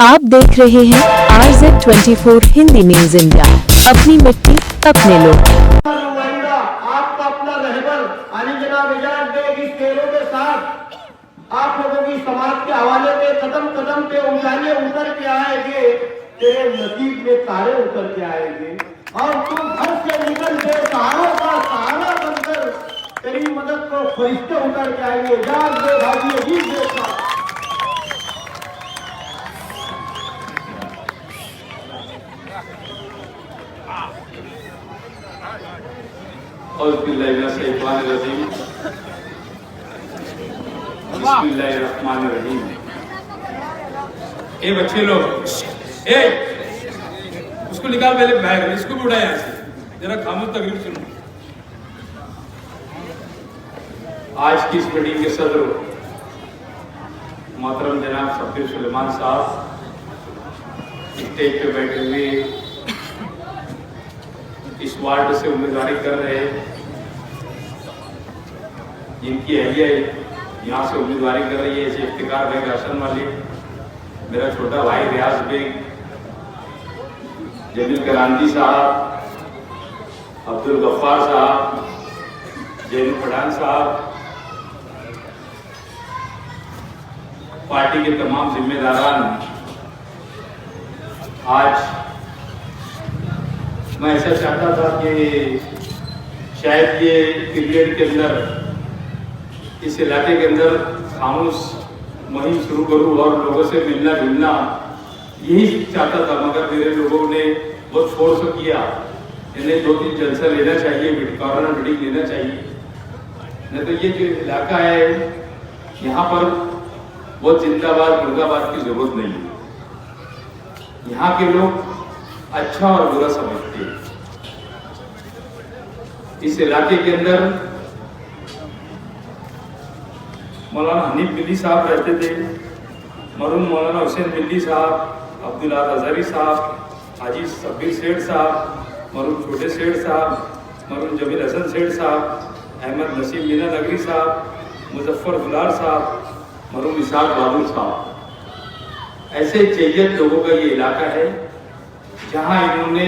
आप देख रहे हैं RZ24 हिंदी न्यूज इंडिया। अपनी मिट्टी अपने लोग। आपका अपना रहबर आणि जनाब इजाज बेग इस खेलों के साथ आप लोगों की समाज के हवाले पे कदम कदम पे उजाले उतर के आएंगे, तेरे नसीब में तारे उतर के आएंगे और तुम घर से निकल के सहारों का सहारा बनकर तेरी मदद को फरिश्ते उतर के आएंगे। इजाज बेग हाजी अजीज बेग साहब। बिस्मिल्लाहिर्रहमानिर्रहीम। ए बच्चे लोग, ए उसको निकाल, पहले बैग इसको भी उठा यहाँ से, जरा खामोश तकरीर सुनो। आज की इस मीटिंग के सदर मोहतरम जनाब शब्बीर सुलेमान साहब स्टेज पे बैठे हुए इस वार्ड से उम्मीदवारी कर रहे हैं, जिनकी अहलिया यहाँ से उम्मीदवारी कर रही है, ऐसे इफ्तिकार बेग आसन वाले, मेरा छोटा भाई रियाज बेग, जमील करांती साहब, अब्दुल गफ्फार साहब, जैनुल पठान साहब, पार्टी के तमाम जिम्मेदारान। आज मैं ऐसा चाहता था कि शायद ये पीरियड के अंदर इस इलाके के अंदर खामोश मुहिम शुरू करूं और लोगों से मिलना जुलना, यही चाहता था, मगर मेरे लोगों ने बहुत फोर्स किया, इन्हें 2-3 जलसा लेना चाहिए, कॉर्नर मीटिंग लेना चाहिए, नहीं तो ये जो इलाका है यहाँ पर बहुत जिंदाबाद मुर्दाबाद की जरूरत नहीं है। यहाँ के लोग अच्छा और बुरा समझते हैं। इस इलाके के अंदर मौलाना हनीफ मिल्ली साहब रहते थे, मरहूम मौलाना हुसैन मिल्ली साहब, अब्दुल आद अजहरी साहब, हाजी शब्बीर सेठ साहब, मरहूम छोटे सेठ साहब, मरहूम जमील हसन सेठ साहब, अहमद नसीम मीना नगरी साहब, मुजफ्फर गुलार साहब, मरहूम इसाक बाबुल साहब। ऐसे जैयत लोगों का ये इलाका है जहाँ इन्होंने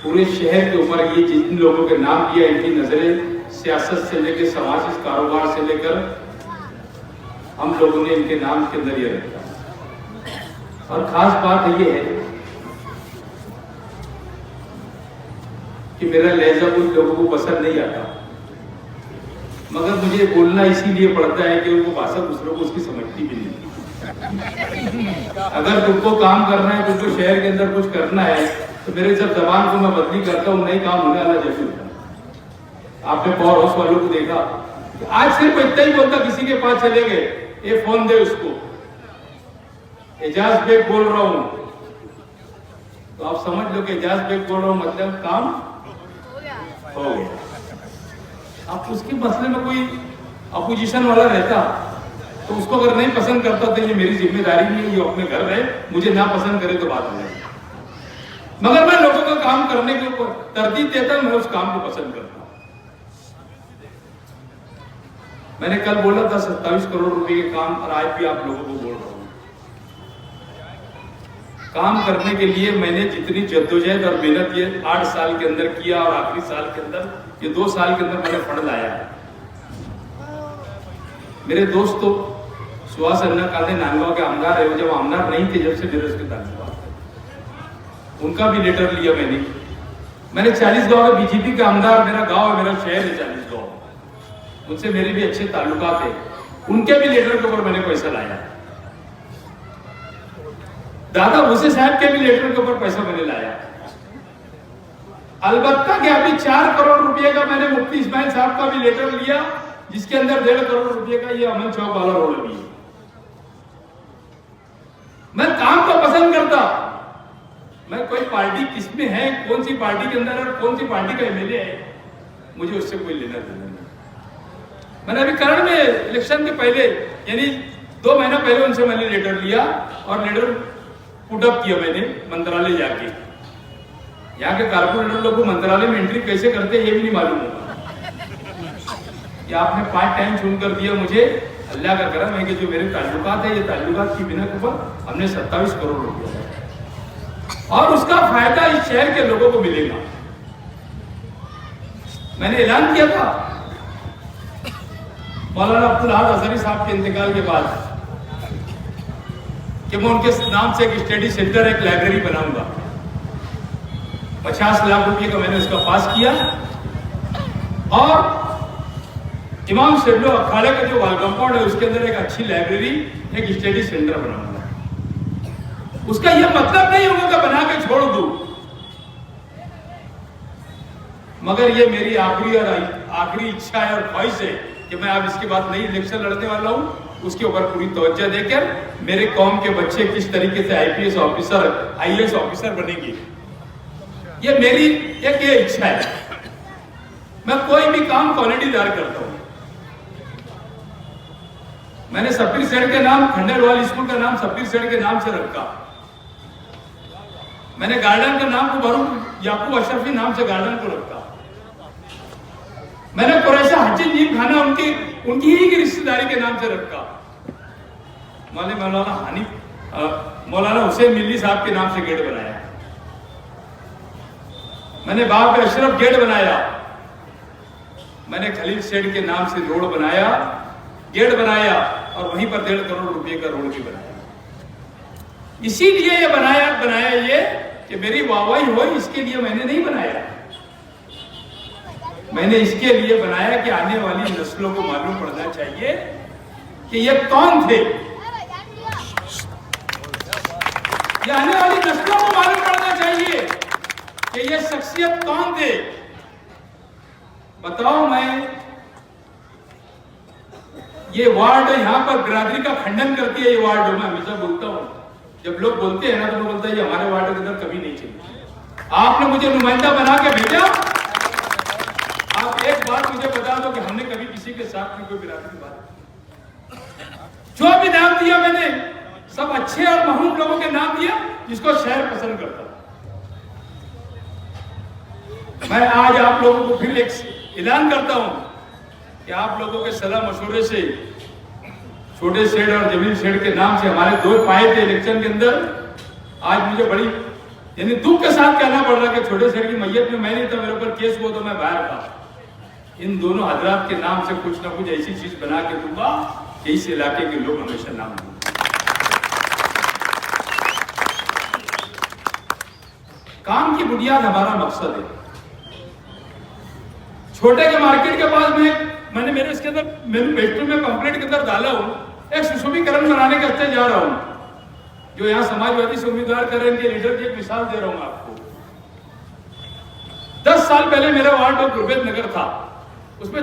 पूरे शहर के ऊपर ये जिन लोगों के नाम दिया, इनकी नजरें सियासत से लेकर सामाजिक कारोबार से लेकर हम लोगों ने इनके नाम के अंदर ये रखा। और खास बात ये है कि मेरा लहजा कुछ लोगों को पसंद नहीं आता, मगर मुझे बोलना इसीलिए पड़ता है कि उनको भाषा दूसरों को उसकी समझती भी नहीं। अगर तुमको काम करना है, तुमको शहर के अंदर कुछ करना है, तो मेरे जब जबान को मैं बदली करता हूँ, नई काम होने वाला जरूर। आपने पावर हाउस वालों को देखा, आज सिर्फ इतना ही बोलता, किसी के पास चले गए, ये फोन दे उसको, एजाज बेग बोल रहा हूं, तो आप समझ लो कि एजाज बेग बोल रहा हूं मतलब काम हो गया। आप उसके मसले में कोई अपोजिशन वाला रहता तो उसको अगर नहीं पसंद करता तो ये मेरी जिम्मेदारी नहीं है, ये अपने घर रहे, मुझे ना पसंद करे तो बात नहीं। मगर मैं लोगों का काम करने के ऊपर तरजीह देता हूं, मैं उस काम को पसंद करता हूं। मैंने कल बोला था 27 करोड़ रुपए के काम, और आज भी आप लोगों को बोल रहा हूं, काम करने के लिए मैंने जितनी जद्दोजहद और मेहनत ये 8 साल के अंदर किया, और आखिरी साल के अंदर, ये 2 साल के अंदर मैंने फंड लाया है। मेरे दोस्त तो सुहास अन्ना काले नांदगांव के आमदार है, जब आमदार नहीं थे, जब से मेरे उसके ताल्लुकात, उनका भी लेटर लिया मैंने 40 गांव के बीजेपी के आमदार, मेरा गांव है, मेरा शहर है 40 गांव, उनसे मेरे भी अच्छे ताल्लुकात है, उनके भी लेटर के ऊपर मैंने पैसा लाया। दादा भूसे साहब के भी लेटर के ऊपर पैसा मैंने लाया। अलबत्ता कि अभी 4 करोड़ रुपए का मैंने मुफ्ती इस्माइल साहब का भी लेटर लिया, जिसके अंदर 1.5 करोड़ रुपए का ये अमन चौक वाला रोड भी है। मैं काम को पसंद करता, मैं कोई पार्टी किसमें है, कौन सी पार्टी के अंदर और कौन सी पार्टी का एमएलए है, मुझे उससे कोई लेना देना नहीं। मैंने अभी करण में इलेक्शन के पहले, यानी 2 महीना पहले उनसे मैंने लेटर लिया और लेटर पुटअप किया मैंने मंत्रालय जाके। यहाँ के कारपोरेटर लोग को मंत्रालय में एंट्री कैसे करते हैं ये भी नहीं मालूम होगा कि आपने 5 टाइम चुन कर दिया मुझे अल्लाह का करम है कि जो मेरे ताल्लुकात है, ये ताल्लुकात की बिना ऊपर हमने 27 करोड़ रुपया दिया और उसका फायदा इस शहर के लोगों को मिलेगा। मैंने ऐलान किया था मौलाना अब्दुल अहद हज़ारी साहब के इंतकाल के बाद कि मैं उनके नाम से एक स्टडी सेंटर, एक लाइब्रेरी बनाऊंगा। 50 लाख रुपए का मैंने उसका पास किया और इमाम शेबलो अखाड़े का जो वाल कंपाउंड है उसके अंदर एक अच्छी लाइब्रेरी, एक स्टडी सेंटर बनाऊंगा। उसका यह मतलब नहीं होगा कि बना के छोड़ दूं, मगर ये मेरी आखिरी इच्छा है और ख्वाहिश है कि मैं अब इसके बाद नई इलेक्शन लड़ने वाला हूं, उसके ऊपर पूरी तवज्जो देकर मेरे कौम के बच्चे किस तरीके से IPS ऑफिसर, IAS ऑफिसर बनेंगे, ये मेरी एक ये इच्छा है। मैं कोई भी काम क्वालिटीदार करता हूं। मैंने सब्बीर सेठ के नाम, खंडेलवाल स्कूल का नाम सब्बीर सेठ के नाम से रखा। मैंने गार्डन का नाम को याकूब अशरफी नाम से गार्डन को रखा। मैंने कुरैशा हजीन जीप खाना उनकी ही की रिश्तेदारी के नाम से रखा। मौलाना हुसैन मिल्ली साहब के नाम से गेट बनाया। मैंने बाब अशरफ गेट बनाया। मैंने खलील सेठ के नाम से रोड बनाया, गेट बनाया और वहीं पर 1.5 करोड़ रुपए का रोड भी बनाया। इसीलिए ये बनाया ये कि मेरी वाहवाही हो, इसके लिए मैंने नहीं बनाया। मैंने इसके लिए बनाया कि आने वाली नस्लों को मालूम पड़ना चाहिए कि ये कौन थे। ये आने वाली नस्लों को मालूम पड़ना चाहिए कि ये शख्सियत कौन थे। बताओ, मैं ये वार्ड यहाँ पर बिरादरी का खंडन करती है। ये वार्ड मैं हमेशा बोलता हूँ, जब लोग बोलते हैं ना तो मैं बोलता है ये हमारे वार्ड के अंदर कभी नहीं चली। आपने मुझे नुमाइंदा बना के भेजा। आप एक बात मुझे बता दो कि हमने कभी किसी के साथ में कोई बिरादरी की बात, जो भी नाम दिया मैंने सब अच्छे और महरूम लोगों के नाम दिया जिसको शहर पसंद करता। मैं आज आप लोगों को फिर एक ऐलान करता हूं कि आप लोगों के सलाह मशवरे से छोटे सेठ और जमील सेठ के नाम से हमारे 2 पाए थे इलेक्शन के अंदर। आज मुझे बड़ी यानी दुख के साथ कहना पड़ रहा है कि छोटे सेठ की मैयत में मैं नहीं था, मेरे ऊपर केस हुआ तो मैं बाहर था। इन दोनों हजरात के नाम से कुछ ना कुछ ऐसी चीज बना के दूंगा कि इस इलाके के लोग हमेशा नाम दूंगा। काम की बुनियाद हमारा मकसद है। छोटे के मार्केट के पास मैंने मेरे इसके अंदर मैनिफेस्टो में कंप्लेंट के अंदर डाला हूं, एक सुशोभीकरण बनाने के रास्ते जा रहा हूं जो यहाँ समाजवादी से उम्मीदवार कर रहे हैं। इनके लीडर की एक मिसाल दे रहा हूं आपको। 10 साल पहले मेरा वार्ड और गुरबेत नगर था, उसमें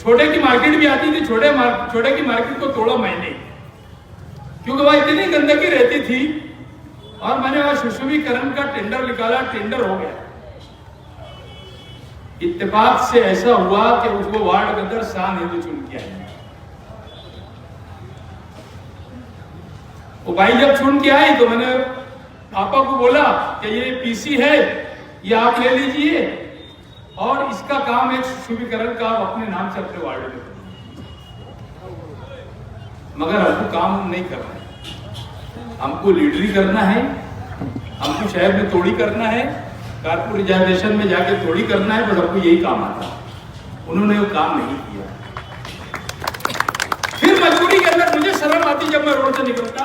छोटे की मार्केट भी आती थी। छोटे की मार्केट को तोड़ा मैंने, क्योंकि वहां इतनी गंदगी रहती थी और मैंने वहां सुशोभीकरण का टेंडर निकाला, टेंडर हो गया। इत्तेफाक से ऐसा हुआ कि उसको वार्ड के अंदर शान हिंदू चुन के आए। वो भाई जब चुन के आई तो मैंने पापा को बोला कि ये PC है, ये आप ले लीजिए और इसका काम एक सुशोभीकरण का आप अपने नाम से अपने वार्ड में करिए। मगर हमको काम नहीं करना है, हमको लीडरी करना है, हमको शहर में तोड़ी करना है, कारपोरेटाइजेशन में जाके थोड़ी करना है। बस आपको यही काम आता। उन्होंने वो काम नहीं किया। फिर मजबूरी के अंदर मुझे शर्म आती जब मैं रोड से निकलता।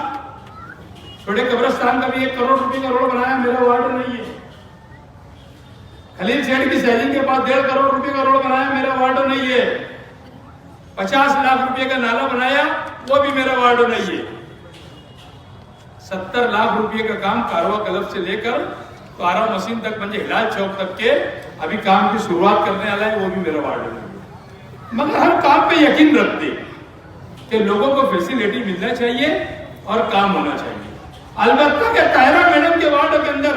छोटे कब्रिस्तान का भी 1 करोड़ रुपए का रोड बनाया, मेरा वार्ड नहीं है। खलील सेठ की सैलिंग के पास 1.5 करोड़ रुपए का रोड बनाया, मेरा वार्ड नहीं है। 50 लाख रुपए का नाला बनाया, वो भी मेरा वार्ड नहीं है। 70 लाख रुपए का काम कारवा क्लब से लेकर पारा मशीन तक, मंजे हिलाल चौक तक के अभी काम की शुरुआत करने वाला है, वो भी मेरा वार्ड है। मगर हर काम पे यकीन रखते कि लोगों को फैसिलिटी मिलना चाहिए और काम होना चाहिए। अलबत्ता के ताहिरा मैडम के वार्ड के अंदर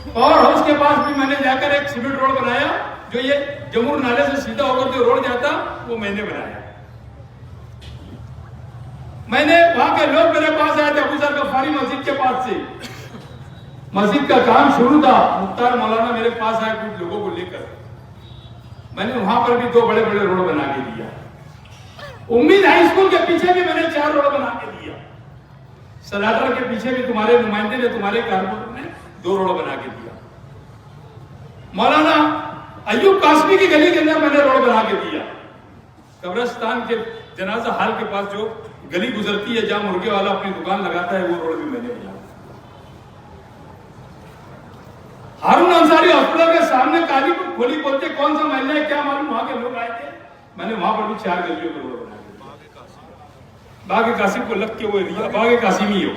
पावर हाउस के पास भी मैंने जाकर एक सीमेंट रोड बनाया, जो ये जमुर नाले से सीधा होकर जो रोड जाता वो मैंने बनाया। मैंने वहां के लोग मेरे पास आए थे, अबू सर गफ्फारी मस्जिद के पास से, मस्जिद का काम शुरू था, मुख्तार मौलाना मेरे पास आए कुछ लोगों को लेकर। मैंने वहां पर भी 2 बड़े बड़े रोड बना के दिया। उम्मीद हाई स्कूल के पीछे भी मैंने 4 रोड बना के दिया। सलाटर के पीछे भी तुम्हारे नुमाइंदे ने, तुम्हारे कारपोरेटर ने 2 रोड बना के दिया। मौलाना अयूब कासमी की गली के अंदर मैंने रोड बना के दिया। कब्रिस्तान के जनाजा हाल के पास जो गली गुजरती है जहां मुर्गे वाला अपनी दुकान लगाता है, वो रोड भी मैंने बनाया। हारून अंसारी हॉस्पिटल के सामने काली को खोली बोलते कौन सा महल्ला है क्या मालूम, वहां के लोग आए थे, मैंने वहां पर भी 4 गलियों को रोड बना दिया। बाग कासिम को लग के वो एरिया बाग कासिम ही हो।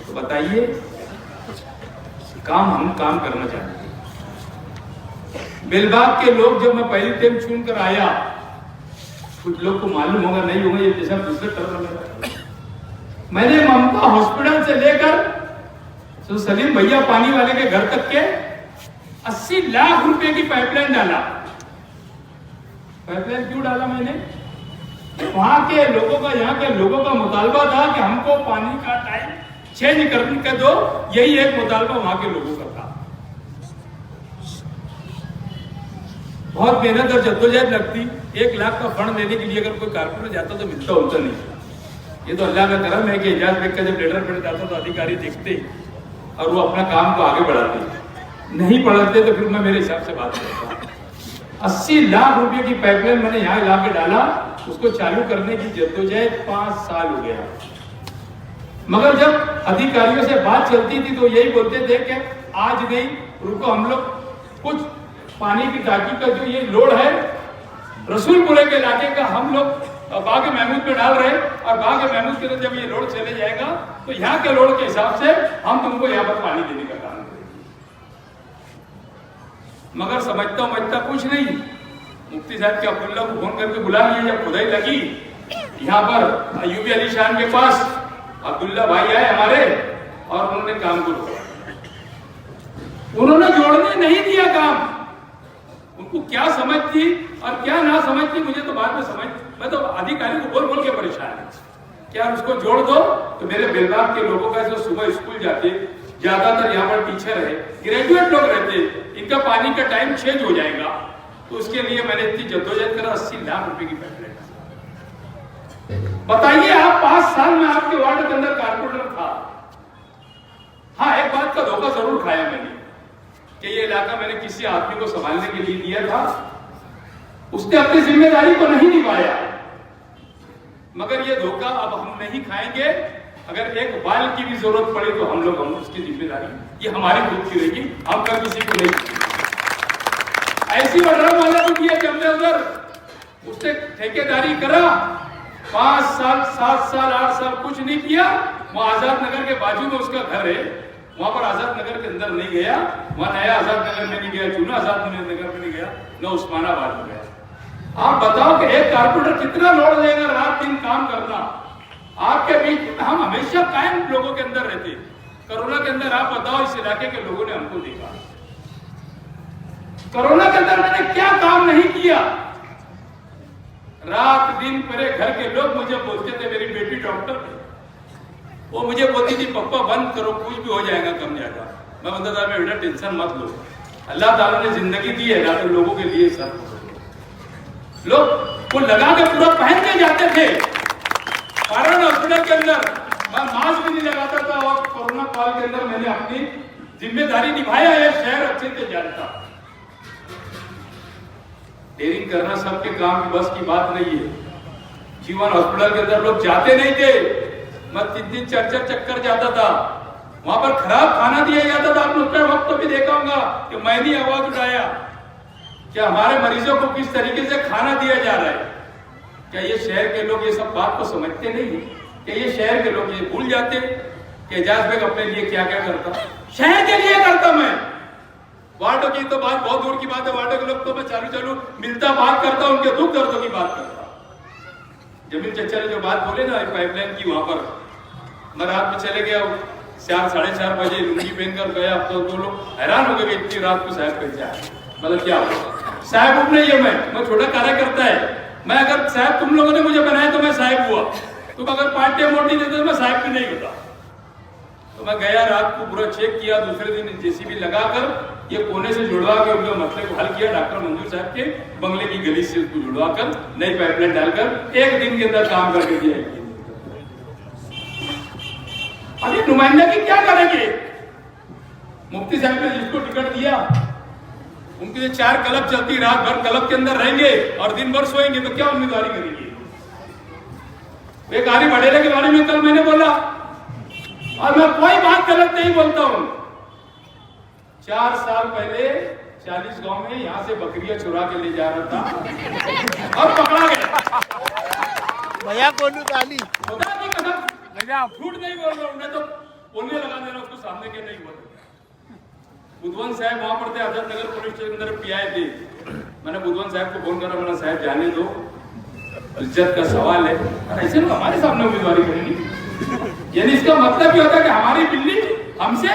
तो बताइए, हम काम करना चाहते हैं। बेलबाग के लोग जब मैं पहली टाइम चुन कर आया, कुछ लोग को मालूम होगा नहीं होगा, ये जैसा दूसरे टर्म में मैंने ममता हॉस्पिटल से लेकर तो सलीम भैया पानी वाले के घर तक के 80 लाख रुपए की पाइपलाइन डाला। पाइपलाइन क्यों डाला मैंने? वहां के लोगों का, यहाँ के लोगों का मुतालबा था कि हमको पानी का टाइम चेंज करने का दो, यही एक मुतालबा वहां के लोगों का था। बहुत मेहनत और जद्दोजहद लगती। 1 लाख का फंड देने के लिए अगर कोई कारपोरेटर जाता तो मिलता होता नहीं। ये तो अल्लाह का करम है कि एजाज बेग का जब लेटर पढ़ जाता तो अधिकारी देखते और वो अपना काम को आगे बढ़ाते। नहीं बढ़ाते तो फिर मैं मेरे हिसाब से बात करता। 80 लाख रुपए की पाइपलाइन मैंने यहाँ ला के डाला। उसको चालू करने की जद्दोजहद 5 साल हो गया। मगर जब अधिकारियों से बात चलती थी तो यही बोलते थे कि आज नहीं, रुको, हम लोग कुछ पानी की टाकी का जो ये लोड है रसूलपुरे के इलाके का हम लोग बाग महमूद पे डाल रहे, और बाग महमूद के अंदर जब ये लोड चले जाएगा तो यहाँ के लोड के हिसाब से हम तुमको यहाँ पर पानी देने का काम करेंगे। मगर समझता कुछ नहीं। मुफ्ती साहब के अब्दुल्ला को फोन करके बुला लिया। जब खुदाई लगी यहाँ पर अयूबी अली शान के पास, अब्दुल्ला भाई आए हमारे और उन्होंने काम को रोका। उन्होंने जोड़ने नहीं दिया काम। उनको क्या समझ थी और क्या ना समझ थी मुझे तो बाद में समझ, मैं तो अधिकारी को बोल के परेशान है कि यार उसको जोड़ दो। तो मेरे बेलबाग के लोगों का जो सुबह स्कूल जाते, ज्यादातर यहाँ पर टीचर है, ग्रेजुएट लोग रहते, इनका पानी का टाइम चेंज हो जाएगा। तो उसके लिए मैंने इतनी जद्दोजहद करा। 80 लाख रुपए की पाइपलाइन। बताइए आप 5 साल में आपके वार्ड के अंदर कारपोरेटर था। हाँ, एक बात का धोखा जरूर खाया मैंने कि ये इलाका मैंने किसी आदमी को संभालने के लिए दिया था, उसने अपनी जिम्मेदारी को नहीं निभाया। मगर ये धोखा अब हम नहीं खाएंगे। अगर एक बाल की भी जरूरत पड़े तो हम उसकी जिम्मेदारी ये हमारी खुद की रहेगी, हम कर किसी को नहीं। ऐसी ड्रम वाला भी किया कि हमने उधर उसने ठेकेदारी करा, 5 साल 7 साल 8 साल कुछ नहीं किया। वो आजाद नगर के बाजू में उसका घर है, वहां पर आजाद नगर के अंदर नहीं गया, वहां नया आजाद नगर में नहीं गया, जूना आजाद नगर में नहीं गया, न उस्मानाबाद में गया। आप बताओ कि एक कारपोरेटर कितना लोड लेगा रात दिन काम करना। आपके बीच हम हमेशा कायम लोगों के अंदर रहते। कोरोना के अंदर आप बताओ इस इलाके के लोगों ने हमको देखा, कोरोना के अंदर मैंने क्या काम नहीं किया। रात दिन मेरे घर के लोग मुझे बोलते थे, मेरी बेटी डॉक्टर थी, वो मुझे बोलती थी पप्पा बंद करो, कुछ भी हो जाएगा कम ज्यादा। मैं बोलता था बेटा टेंशन मत लो, अल्लाह ताला ने जिंदगी दी है ना, तो लोगों के लिए सब लोग वो लगा के पूरा पहन के जाते थे। कारण हॉस्पिटल के अंदर मैं मास्क भी नहीं लगाता था और कोरोना काल के अंदर मैंने अपनी जिम्मेदारी निभाया है। शहर अच्छे से जानता। डेयरिंग करना सबके काम की बस की बात नहीं है। जीवन हॉस्पिटल के अंदर लोग जाते नहीं थे। मैं 3 4 चक्कर जाता था, वहां पर खराब खाना दिया जाता था। आपने उसका वक्त तो भी देखा होगा कि मैंने आवाज उठाया कि हमारे मरीजों को किस तरीके से खाना दिया जा रहा है। क्या ये शहर के लोग ये सब बात को समझते नहीं है? क्या ये शहर के लोग ये भूल जाते कि एजाज बेग अपने लिए क्या क्या करता? शहर के लिए करता। मैं वार्डों की तो बात बहुत दूर की बात है, वार्डों के लोग तो मैं चालू मिलता बात करता, उनके दुख दर्दों की बात करता। जमीन चचा ने जो बात बोले ना पाइपलाइन की, वहां पर मैं रात में चले गया 4 साढ़े 4 बजे लुंगी पहनकर गया। अब तो लोग हैरान हो गए कि इतनी रात को साहब कैसे आए, मतलब क्या होगा। साहब नहीं है, मैं छोटा कार्यकर्ता है। मैं अगर साहब तुम लोगों ने मुझे बनाया तो मैं साहब हुआ, तुम अगर पार्टी मोटी देते तो मैं साहब भी नहीं होता। तो मैं गया, रात को पूरा चेक किया, दूसरे दिन जेसीबी लगाकर ये कोने से जुड़वा के उनके मसले को हल किया। डॉक्टर मंजूर साहब के बंगले की गली से उसको जुड़वाकर नई पाइपलाइन डालकर 1 दिन के अंदर काम करके दिया। अभी नुमाइंदा की क्या करेंगे? मुफ्ती साहब ने जिसको टिकट दिया उनके लिए 4 क्लब चलती, रात भर क्लब के अंदर रहेंगे और दिन भर सोएंगे, तो क्या उम्मीदवारी करेंगे? एक आरिफ अडेले के बारे में कल मैंने बोला और मैं कोई बात गलत नहीं बोलता हूं। 4 साल पहले 40 गांव में यहां से बकरियां चुरा के ले जा रहा था और पकड़ा गया। भैया कोनू ताली खुदा की कसम, झूठ नहीं बोल रहा हूं, मैं तो बोलने लगा देना उसको सामने के नहीं बोल। बुधवंत साहब वहां पर थे, आजाद नगर पुलिस स्टेशन अंदर पीआई थे। मैंने बुधवंत साहब को फोन करा, मैंने साहब जाने दो, इज्जत का सवाल है, ऐसे लोग हमारे सामने उम्मीदवारी करेंगे। यानी इसका मतलब ये होता है कि हमारी बिल्ली हमसे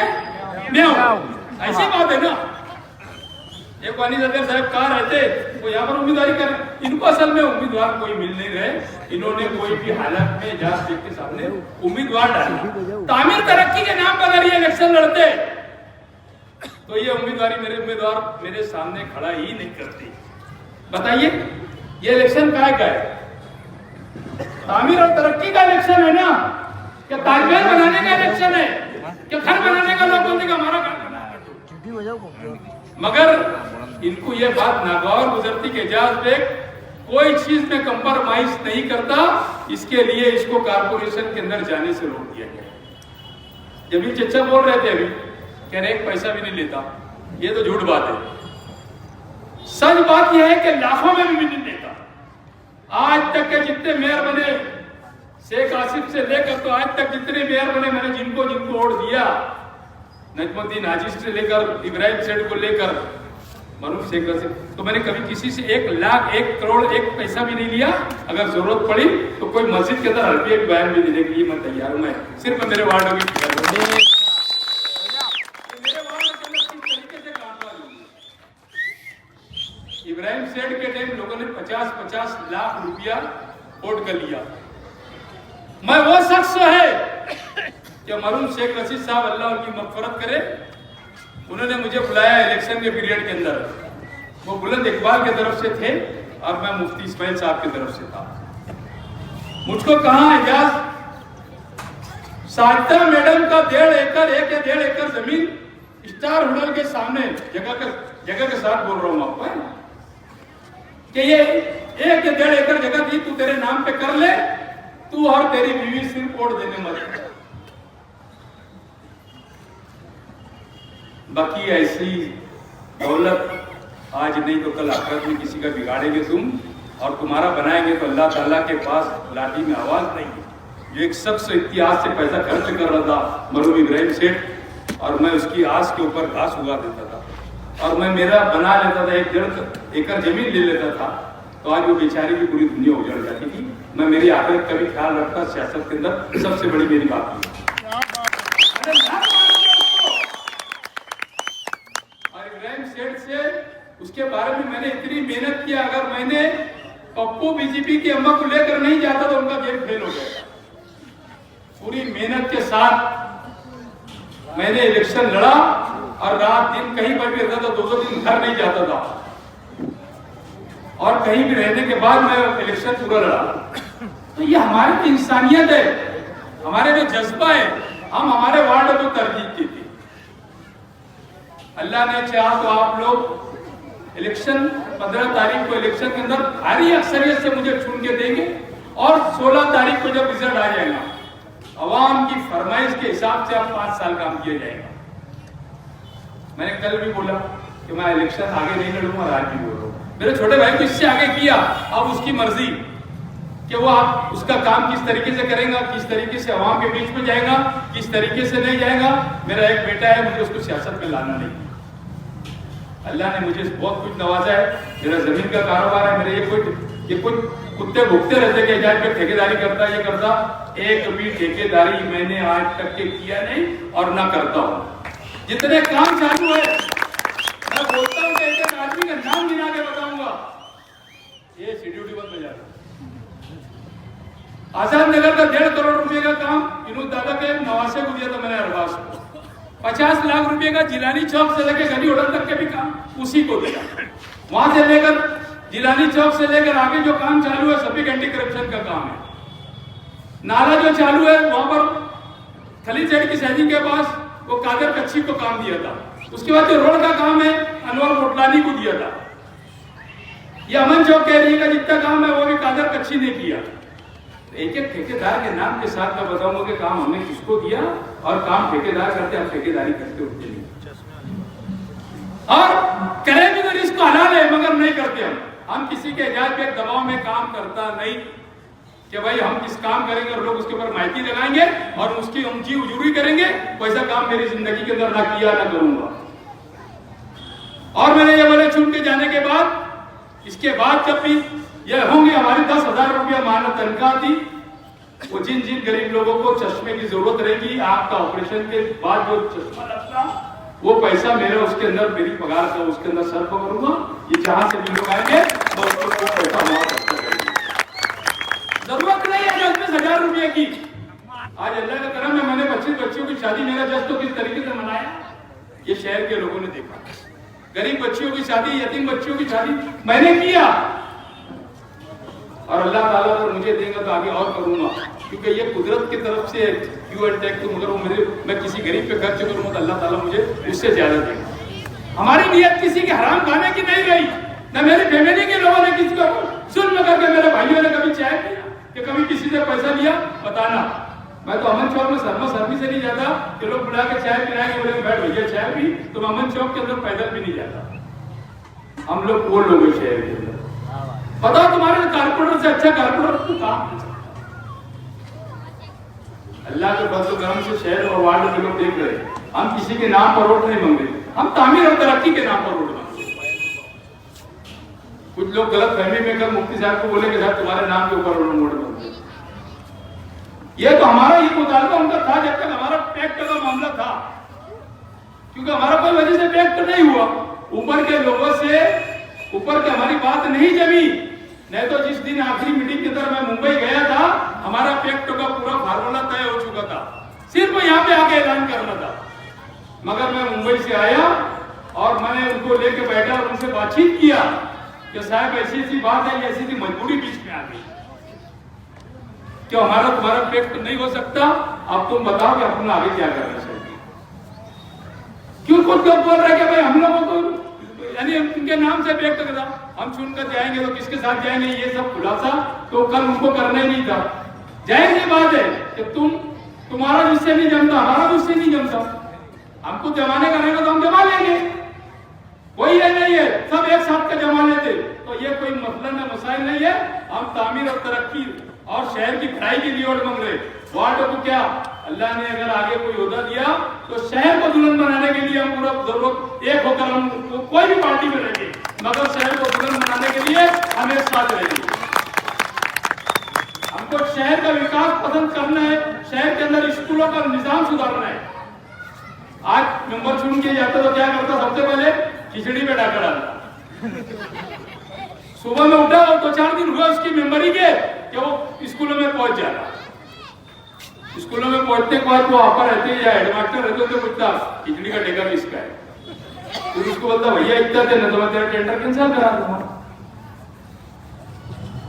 म्याऊं, ऐसी बात है ना। एक वानी सदर साहब कहाँ रहते, वो यहाँ पर उम्मीदवारी कर, इनको असल में उम्मीदवार कोई मिल नहीं रहे। इन्होंने कोई भी हालत में जांच देख के सामने उम्मीदवार डाला। तामीर तरक्की के नाम पर अगर ये इलेक्शन लड़ते तो ये उम्मीदवारी मेरे उम्मीदवार मेरे सामने खड़ा ही नहीं करते। बताइए, ये इलेक्शन काय का है? तामीर और तरक्की का इलेक्शन है ना, क्या ताजमहल बनाने का इलेक्शन है? क्या घर बनाने का? लोग बोलते हमारा घर बना है। मगर इनको ये बात नागौर गुजरती के एजाज बेग कोई चीज में कंप्रोमाइज नहीं करता, इसके लिए इसको कारपोरेशन के अंदर जाने से रोक दिया गया। जब ये चचा बोल रहे थे अभी, कह रहे 1 पैसा भी नहीं लेता, ये तो झूठ बात है। सच बात यह है कि लाखों में भी नहीं लेता। आज तक के जितने मेयर बने, शेख आसिफ से लेकर तो आज तक जितने मेयर बने, मैंने जिनको जिनको वोट दिया, नजमुद्दीन हाजी से लेकर इब्राहिम सेठ को लेकर मरूफ शेख आसिफ, तो मैंने कभी किसी से 1 लाख 1 करोड़ 1 पैसा भी नहीं लिया। अगर जरूरत पड़ी तो कोई मस्जिद के अंदर हल्की एक बयान भी देने के लिए मैं तैयार हूं। मैं सिर्फ मेरे वार्ड में इब्राहिम सेठ के टाइम लोगों ने 50-50 लाख रुपया वोट कर लिया। मैं वो शख्स है कि मरूम शेख रशीद साहब, अल्लाह उनकी मगफरत करे, उन्होंने मुझे बुलाया इलेक्शन के पीरियड के अंदर। वो बुलंद इकबाल की तरफ से थे और मैं मुफ्ती इस्माइल साहब की तरफ से था। मुझको कहा एजाज, साजिदा मैडम का 1.5 एकड़ 1 या 1.5 एकड़ जमीन स्टार होटल के सामने, जगह के साथ बोल रहा हूं आपको, कि ये 1 या 1.5 एकड़ जगह थी, तू तेरे नाम पे कर ले, तू और तेरी बीवी सिर्फ वोट देने मत। बाकी ऐसी दौलत आज नहीं तो कल आखिरत में किसी का बिगाड़ेंगे तुम, और तुम्हारा बनाएंगे तो अल्लाह ताला के पास लाठी में आवाज नहीं है। जो एक शख्स इतिहास से पैसा खर्च कर रहा था, मरूम इब्राहिम सेठ, और मैं उसकी आस के ऊपर घास उगा देता था और मैं मेरा बना लेता था, 1.5 एकड़ जमीन ले लेता था, तो आज वो बेचारी की पूरी दुनिया उजड़ जाती थी। मैं मेरी आखिरत का भी ख्याल रखता सियासत के अंदर, सबसे बड़ी मेरी बात थी। और इब्राहिम सेठ से उसके बारे में मैंने इतनी मेहनत किया, अगर मैंने पप्पू बीजेपी की अम्मा को लेकर नहीं जाता तो उनका गेम फेल हो गया। पूरी मेहनत के साथ मैंने इलेक्शन लड़ा और रात दिन कहीं पर भी रहता था, 2-2 दिन घर नहीं जाता था, और कहीं भी रहने के बाद मैं इलेक्शन पूरा लड़ा। तो ये हमारी इंसानियत है, हमारे जो जज्बा है, हम हमारे वार्ड को तरजीह की थी। अल्लाह ने चाहा तो आप लोग इलेक्शन 15 तारीख को इलेक्शन के अंदर भारी अक्सरियत से मुझे चुन के देंगे, और 16 तारीख को जब रिजल्ट आ जाएगा, अवाम की फरमाइश के हिसाब से आप 5 साल काम किया जाएगा। मैंने कल भी बोला कि मैं इलेक्शन आगे नहीं लड़ूंगा, और आज भी बोल रहा हूं। मेरे छोटे भाई को इससे आगे किया, अब उसकी मर्जी कि वो आप उसका काम किस तरीके से करेगा, किस तरीके से अवाम के बीच में जाएगा, किस तरीके से नहीं जाएगा। मेरा एक बेटा है, मुझे उसको सियासत में लाना नहीं। अल्लाह ने मुझे बहुत कुछ नवाजा है, मेरा जमीन का कारोबार है, मेरे ये कुछ कुत्ते भुगते रहते कि एजाज पे ठेकेदारी करता, ये करता। एक भी ठेकेदारी मैंने आज तक के किया नहीं और ना करता हूं। जितने काम चालू है, मैं बोलता हूं कि एक आदमी का नाम गिना के बताऊंगा, ये शेड्यूल में जाता। आजाद नगर का 1.5 करोड़ रुपए का काम विनोद दादा के नवासे को दिया था मैंने अरबाज 50 लाख रुपए का जिलानी चौक से लेकर गली होटल तक के भी काम उसी को दिया। वहां से लेकर जिलानी चौक से लेकर आगे जो काम चालू है सभी एंटी करप्शन का काम है। नाला जो चालू है वहां पर खली सेठ की सैनी के पास वो कादर कच्ची को काम दिया था। उसके बाद जो रोड का काम है अनवर मोटलानी को दिया था। ये अमन चौक कह रही है का जितना काम है वो भी कादर कच्ची ने किया। एक एक ठेकेदार के नाम के साथ मैं बताऊंगा कि काम हमने किसको दिया और काम ठेकेदार करते हम ठेकेदारी करते उठते नहीं और करें भी तो रिस्क हलाल है मगर नहीं करते हम किसी के इजाजत पे दबाव में काम करता नहीं कि भाई हम किस काम करेंगे और लोग उसके ऊपर माइकी लगाएंगे और उसकी ऊंची उजूरी करेंगे। वैसा काम मेरी जिंदगी के अंदर ना किया ना करूंगा। और मैंने ये बोले चुन के जाने के बाद इसके बाद जब भी ये होंगे हमारी 10,000 रुपया मानद तनख्वाह थी। वो जिन जिन गरीब लोगों को चश्मे की जरूरत रहेगी आपका ऑपरेशन के बाद जो चश्मा लगता वो पैसा मेरा उसके अंदर मेरी पगार का उसके अंदर सर्व करूंगा। ये जहां से भी लोग आएंगे तो उसको पैसा जरूरत नहीं है जो इसमें 1,000 रुपये की। आज अल्लाह का करम है मैंने 25 बच्चियों की शादी मेरा जस्ट किस तरीके से मनाया ये शहर के लोगों ने देखा। गरीब बच्चियों की शादी यतीम बच्चियों की शादी मैंने किया और अल्लाह ताला अगर मुझे देगा तो आगे और करूंगा क्योंकि ये कुदरत की तरफ से गिव एंड टेक। तो मगर वो मेरे मैं किसी गरीब पे खर्च करूंगा तो अल्लाह ताला मुझे उससे ज्यादा देगा। हमारी नियत किसी के हराम खाने की नहीं रही। न मेरी फैमिली के लोगों ने किसी को जुल्म करके मेरे भाइयों ने कभी चाय पिया कि कभी किसी से पैसा लिया बताना। मैं तो अमन चौक में सर्वी से नहीं जाता कि लोग बुला के चाय पिलाएंगे बोले बैठ भैया चाय पी तो मैं अमन चौक के अंदर पैदल भी नहीं जाता। हम लोग वो लोग हैं शहर के अंदर। बताओ तुम्हारे कारपोरेटर से अच्छा कारपोरेटर तो काम अल्लाह के फजल करम से शहर और वार्ड के लोग देख रहे हैं। हम किसी के नाम पर वोट नहीं मांग रहे हम तामीर और तरक्की के नाम पर वोट मांग रहे। कुछ लोग गलत फहमी में कर मुफ्ती साहब को बोले कि साहब तुम्हारे नाम के ऊपर वोट मांग रहे। ये तो हमारा ये मुतालबा उनका था जब तक हमारा पैक्ट का मामला था क्योंकि हमारा कोई वजह से पैक्ट नहीं हुआ। ऊपर के लोगों से ऊपर के हमारी बात नहीं जमी। नहीं तो जिस दिन आखिरी मीटिंग के अंदर मैं मुंबई गया था हमारा पैक्ट का पूरा फार्मूला तय हो चुका था। सिर्फ यहाँ पे आके ऐलान करना था। मगर मैं मुंबई से आया और मैंने उनको लेके बैठा और उनसे बातचीत किया कि साहब ऐसी ऐसी बात है ऐसी ऐसी मजबूरी बीच में आ गई क्यों हमारा तुम्हारा पैक्ट नहीं हो सकता। अब तुम बताओ कि अपना आगे क्या करना चाहिए। क्यों कुछ लोग बोल रहे कि भाई हम लोगों को यानी उनके नाम से पैक्ट करा हम चुनकर जाएंगे तो किसके साथ जाएंगे ये सब खुलासा तो कल उनको करना ही नहीं था। जाहिर सी बात है कि तुम्हारा जिससे नहीं जमता हमारा जिससे नहीं जमता। हमको जमाने का रहेगा तो हम जमा लेंगे। कोई ये नहीं है सब एक साथ का जमा लेते तो ये कोई मसला न मसाइल नहीं है। हम तामीर और तरक्की और शहर की भलाई के लिए वोट मांग रहे। वार्ड को क्या अल्लाह ने अगर आगे कोई ओहदा दिया तो शहर को दुल्हन बनाने के लिए हम पूरा जरूरत एक होकर हम कोई भी पार्टी में रहेंगे मगर शहर को दुल्हन बनाने के लिए हम एक साथ रहेंगे। हमको शहर का विकास पसंद करना है। शहर के अंदर स्कूलों का निजाम सुधारना है। आज मेंबर चुन के जाता तो क्या करता सबसे पहले खिचड़ी में डाका डालता। सुबह में उठा और 2-4 दिन हुआ उसकी मेंबरी के कि वो स्कूलों में पहुंच जाता। स्कूलों में पहुंचने के बाद वो आपा रहते या हेडमास्टर रहते तो पूछता खिचड़ी का ठेका किसका है। तो उसको बोलता भैया इतना दे ना तो मैं तेरा टेंडर कैंसिल करा दूंगा।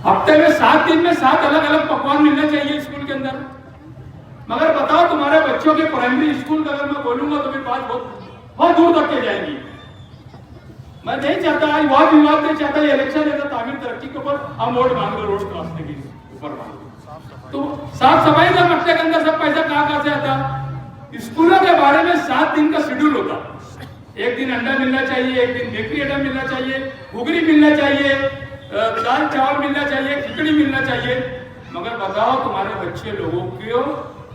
हफ्ते में 7 दिन में 7 अलग अलग पकवान मिलने चाहिए स्कूल के अंदर। मगर बताओ तुम्हारे बच्चों के प्राइमरी स्कूल का अगर मैं बोलूंगा तो फिर बात बहुत दूर तक के जाएगी। मैं नहीं चाहता आज वाद विवाद नहीं चाहता ये इलेक्शन है तो तामीर तरक्की के ऊपर हम वोट मांग रहे रोड क्रॉसने के ऊपर मांग रहे। तो साफ सफाई का मसले के अंदर सब पैसा कहाँ से आता। स्कूलों के बारे में 7 दिन का शेड्यूल होता। एक दिन अंडा मिलना चाहिए एक दिन बेकरी आइटम मिलना चाहिए घुगरी मिलना चाहिए दाल चावल मिलना चाहिए खिचड़ी मिलना चाहिए। मगर बताओ तुम्हारे बच्चे लोगों को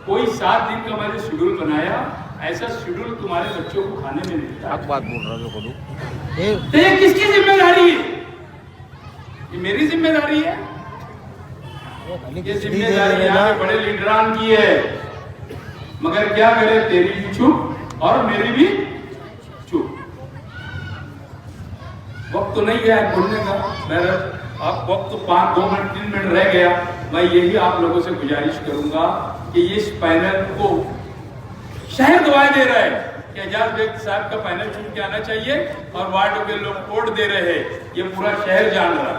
कोई 7 दिन का मैंने शेड्यूल बनाया ऐसा शेड्यूल तुम्हारे बच्चों को खाने में मिलता है। बात बोल रहा हूँ तो ये किसकी जिम्मेदारी है। ये मेरी जिम्मेदारी है। ये जिम्मेदारी यहाँ पे बड़े लीडरान की है। मगर क्या करे तेरी भी चुप और मेरी भी चुप। वक्त तो नहीं है बोलने का। मेरा अब वक्त तो 2 मिनट 3 मिनट रह गया। मैं यही आप लोगों से गुजारिश करूंगा कि इस पैनल को शहर दुआएं दे रहा है कि एजाज बेग साहब का पैनल चुन के आना चाहिए और वार्डों के लोग वोट दे रहे हैं, ये पूरा शहर जान रहा।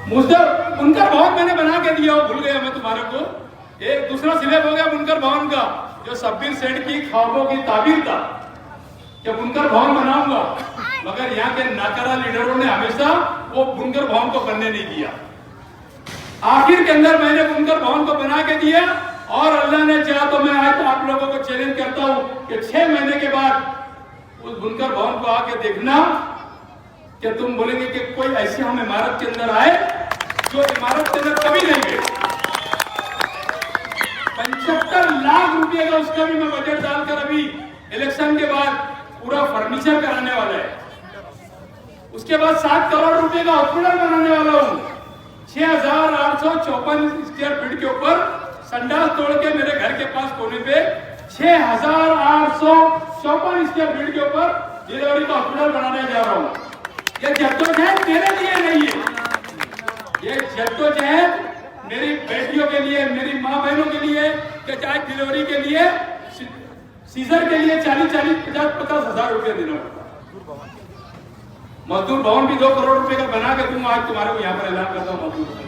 मुझे बुनकर भवन मैंने बना के दिया, भूल गया मैं तुम्हारे को। एक दूसरा स्लैब हो गया बुनकर भवन का, जो शब्बीर सेठ की ख्वाबों की ताबीर था कि बुनकर भवन बनाऊंगा, मगर यहाँ के नाकारा लीडरों ने हमेशा वो बुनकर भवन को बनने नहीं दिया। आखिर के अंदर मैंने बुनकर भवन को बना के दिया और अल्लाह ने चाहा तो मैं आज आप लोगों को चैलेंज करता हूं कि 6 महीने के बाद उस बुनकर भवन को आके देखना कि तुम बोलेंगे कि कोई ऐसी हम इमारत के अंदर आए जो इमारत के अंदर कभी नहीं गए। 75 लाख रुपए का उसका भी मैं बजट डालकर अभी इलेक्शन के बाद पूरा फर्नीचर कराने वाला है। उसके बाद 7 करोड़ रुपए का हॉस्पिटल बनाने वाला हूं। 6,854 स्क्वायर फीट के ऊपर संडास तोड़ के मेरे घर के पास कोने पे 6,854 स्क्वायर फीट के ऊपर डिलीवरी का हॉस्पिटल बनाने जा रहा हूं। ये जद्दोजहद मेरे लिए नहीं है, ये जद्दोजहद मेरी बेटियों के लिए, मेरी माँ बहनों के लिए, कि चाहे डिलीवरी के लिए, सीजर के लिए 40-40, 50-50 हजार रुपए देना पड़ता। मजदूर भवन भी 2 करोड़ रुपए का बना के दूंगा। आज तुम्हारे को यहाँ पर ऐलान करता हूँ मजदूर भवन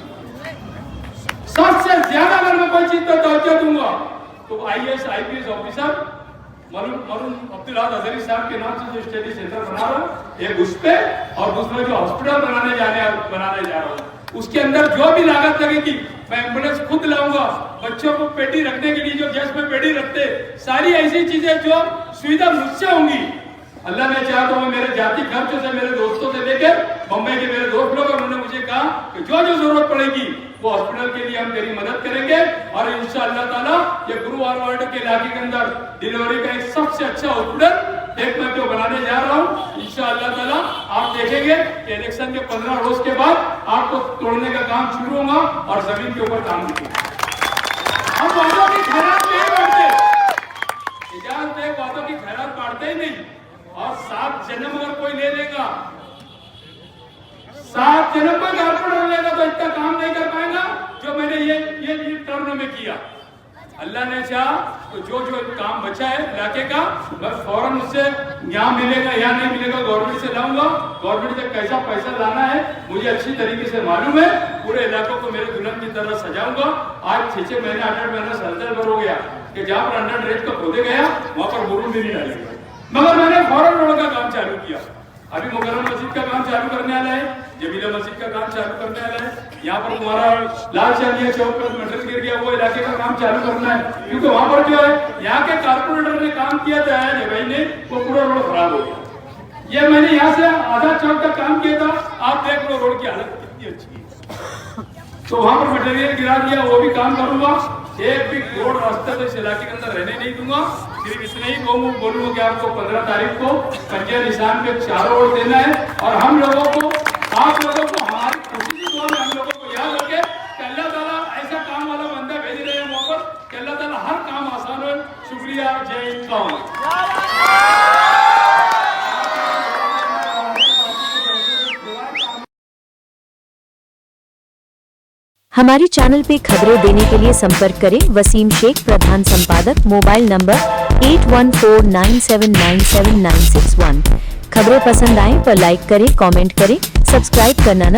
सबसे ज्यादा अगर मैं कोई चीज पर तवज्जो दूंगा तो IAS IPS officer maroon Abdullah Azhari साहब के नाम से जो स्टडी सेंटर बना रहा हूँ, एक उस पे, और दूसरा जो हॉस्पिटल बनाने जा रहा हूँ उसके अंदर जो भी लागत लगेगी मैं एम्बुलेंस खुद लाऊंगा। बच्चों को पेटी रखने के लिए जो गैस में पेटी रखते, सारी ऐसी चीजें जो सुविधा मुझसे होंगी। अल्लाह ने चाहा तो मैं मेरे जाति खर्चों से, मेरे दोस्तों से लेकर बम्बई के मेरे दोस्त लोग, उन्होंने मुझे कहा कि जो जो जरूरत पड़ेगी वो हॉस्पिटल के लिए हम तेरी मदद करेंगे। और इंशाअल्लाह ताला ये गुरुवार वार्ड के इलाके के अंदर डिलीवरी का एक सबसे अच्छा हॉस्पिटल एक मैं जो बनाने जा रहा हूँ। इंशाअल्लाह ताला आप देखेंगे कि इलेक्शन के 15 रोज के बाद आपको तोड़ने का काम शुरू होगा और जमीन के ऊपर काम दिखेगा। हम वादों की खैरात नहीं बांटते, इजाजत बेग वादों की खैरात बांटते ही नहीं। और 7 जन्म अगर कोई ले लेगा, 7 जन्म में कारपोरेटर लेगा तो इतना काम नहीं कर पाएगा जो मैंने ये टर्म में किया। अल्लाह ने चाहा तो जो जो काम बचा है इलाके का मैं फौरन उससे यहाँ मिलेगा या नहीं मिलेगा गवर्नमेंट से लाऊंगा। गवर्नमेंट से कैसा पैसा लाना है मुझे अच्छी तरीके से मालूम है। पूरे इलाकों को मेरे दुल्हन की तरह सजाऊंगा। आज 6 महीने 8 महीने सलसल भर हो गया कि जहाँ पर अंडर ड्रेज का पौधे गया वहां पर मुरुम भी नहीं डालेगा, मगर मैंने फौरन रोड का काम चालू किया। अभी मुकर्रम मस्जिद का काम चालू करने वाला है, जमीला मस्जिद का काम चालू करने वाला है। यहाँ पर तुम्हारा लाल चांदिया चौक पर मटेरियल गिर गया, वो इलाके का काम चालू करना है, क्योंकि वहां पर जो है यहाँ के कारपोरेटर ने काम किया था भाई ने, वो पूरा रोड खराब हो गया। ये मैंने यहाँ से आधा चौक का काम किया था, आप देख लो रोड की हालत कितनी अच्छी है। तो वहां पर मटेरियल गिरा दिया, वो भी काम करूंगा। एक भी रोड रास्ते तो इस इलाके के अंदर रहने नहीं दूंगा। सिर्फ इतना ही बोलूंगा कि आपको 15 तारीख को पंजे निशान पे 4 वोट देना है। और हम लोगों को, आप लोगों को हमारी खुशी की दुआ में हम लोगों को याद रखे कि अल्लाह ताला ऐसा काम वाला बंदा भेज रहे हैं वहां पर कि अल्लाह ताला हर काम आसान हो। शुक्रिया, जय हिंद। हमारे चैनल पे खबरें देने के लिए संपर्क करें वसीम शेख, प्रधान संपादक, मोबाइल नंबर 8149797961। खबरें पसंद आए पर लाइक करें, कमेंट करें, सब्सक्राइब करना न